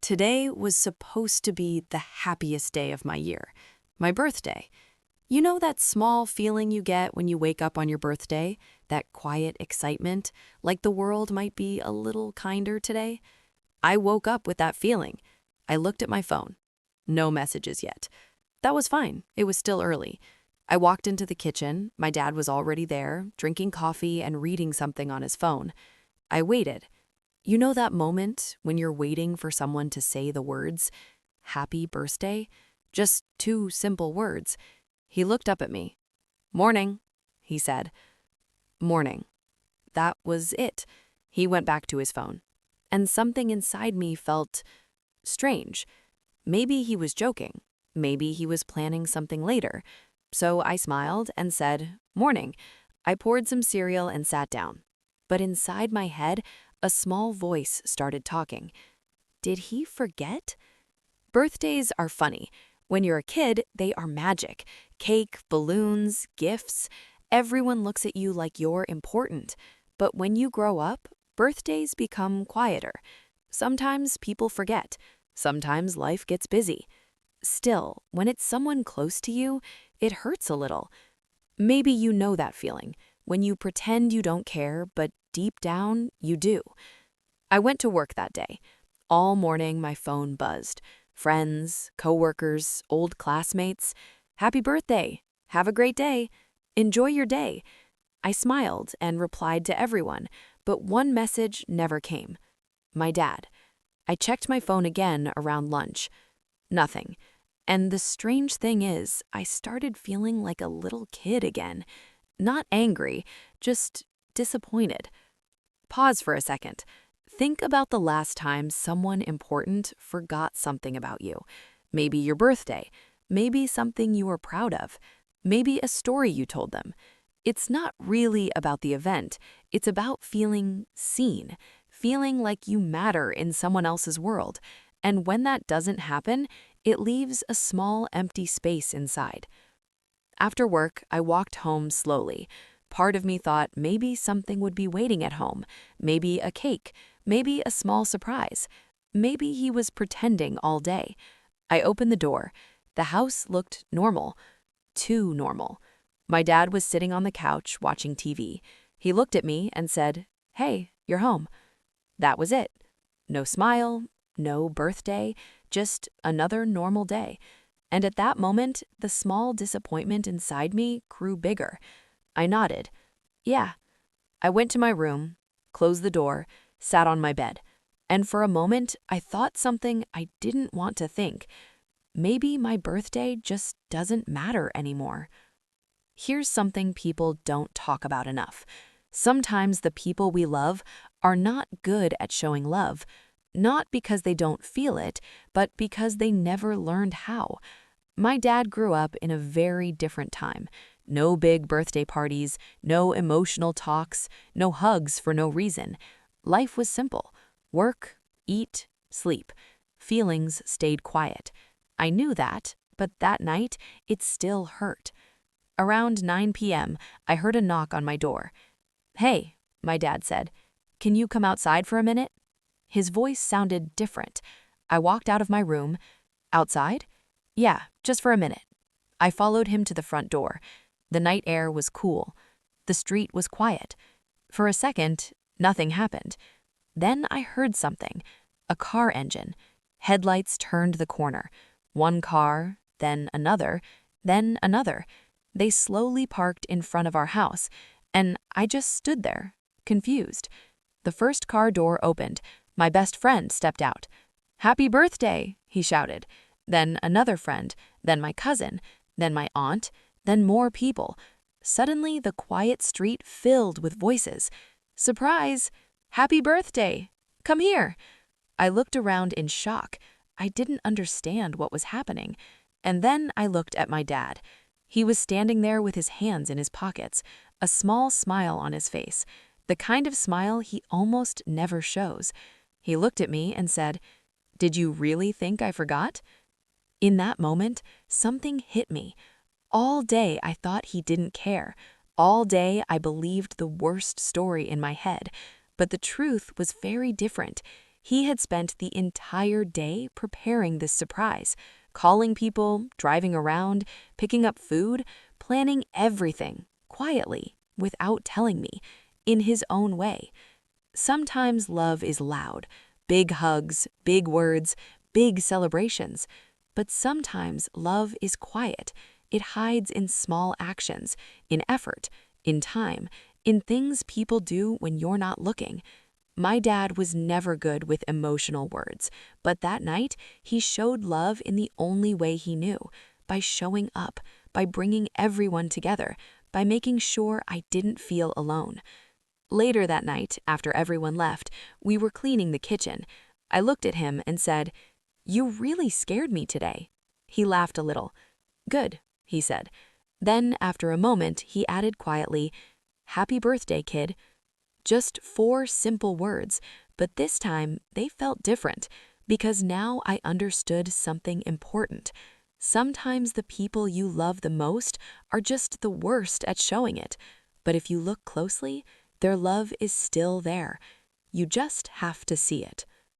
Today was supposed to be the happiest day of my year, my birthday. You know that small feeling you get when you wake up on your birthday? That quiet excitement, like the world might be a little kinder today? I woke up with that feeling. I looked at my phone. No messages yet. That was fine. It was still early. I walked into the kitchen. My dad was already there, drinking coffee and reading something on his phone. I waited. You know that moment when you're waiting for someone to say the words, "Happy birthday"? Just two simple words. He looked up at me. "Morning," he said. "Morning." That was it. He went back to his phone. And something inside me felt strange. Maybe he was joking. Maybe he was planning something later. So I smiled and said, "Morning." I poured some cereal and sat down. But inside my head, a small voice started talking. Did he forget? Birthdays are funny. When you're a kid, they are magic. Cake, balloons, gifts. Everyone looks at you like you're important. But when you grow up, birthdays become quieter. Sometimes people forget. Sometimes life gets busy. Still, when it's someone close to you, it hurts a little. Maybe you know that feeling, when you pretend you don't care, but deep down, you do. I went to work that day. All morning, my phone buzzed. Friends, coworkers, old classmates. "Happy birthday. Have a great day. Enjoy your day." I smiled and replied to everyone, but one message never came. My dad. I checked my phone again around lunch. Nothing. And the strange thing is, I started feeling like a little kid again. Not angry, just disappointed. Pause for a second. Think about the last time someone important forgot something about you. Maybe your birthday. Maybe something you were proud of. Maybe a story you told them. It's not really about the event. It's about feeling seen, feeling like you matter in someone else's world. And when that doesn't happen, it leaves a small empty space inside. After work, I walked home slowly. Part of me thought maybe something would be waiting at home, maybe a cake, maybe a small surprise. Maybe he was pretending all day. I opened the door. The house looked normal. Too normal. My dad was sitting on the couch watching TV. He looked at me and said, "Hey, you're home." That was it. No smile, no birthday, just another normal day. And at that moment, the small disappointment inside me grew bigger. I nodded. Yeah. I went to my room, closed the door, sat on my bed. And for a moment, I thought something I didn't want to think. Maybe my birthday just doesn't matter anymore. Here's something people don't talk about enough. Sometimes the people we love are not good at showing love, not because they don't feel it, but because they never learned how. My dad grew up in a very different time. No big birthday parties, no emotional talks, no hugs for no reason. Life was simple. Work, eat, sleep. Feelings stayed quiet. I knew that, but that night, it still hurt. Around 9 p.m., I heard a knock on my door. "Hey," my dad said, "can you come outside for a minute?" His voice sounded different. I walked out of my room. "Outside?" "Yeah, just for a minute." I followed him to the front door. The night air was cool. The street was quiet. For a second, nothing happened. Then I heard something. A car engine. Headlights turned the corner. One car, then another, then another. They slowly parked in front of our house, and I just stood there, confused. The first car door opened. My best friend stepped out. "Happy birthday," he shouted. Then another friend, then my cousin, then my aunt, then more people. Suddenly, the quiet street filled with voices. "Surprise! Happy birthday! Come here!" I looked around in shock. I didn't understand what was happening. And then I looked at my dad. He was standing there with his hands in his pockets, a small smile on his face, the kind of smile he almost never shows. He looked at me and said, "Did you really think I forgot?" In that moment, something hit me. All day I thought he didn't care. All day I believed the worst story in my head. But the truth was very different. He had spent the entire day preparing this surprise, calling people, driving around, picking up food, planning everything, quietly, without telling me, in his own way. Sometimes love is loud, big hugs, big words, big celebrations. But sometimes love is quiet. It hides in small actions, in effort, in time, in things people do when you're not looking. My dad was never good with emotional words, but that night he showed love in the only way he knew, by showing up, by bringing everyone together, by making sure I didn't feel alone. Later that night, after everyone left, we were cleaning the kitchen. I looked at him and said, "You really scared me today." He laughed a little. "Good," he said. Then, after a moment, he added quietly, "Happy birthday, kid." Just 4 simple words, but this time they felt different, because now I understood something important. Sometimes the people you love the most are just the worst at showing it, but if you look closely, their love is still there. You just have to see it.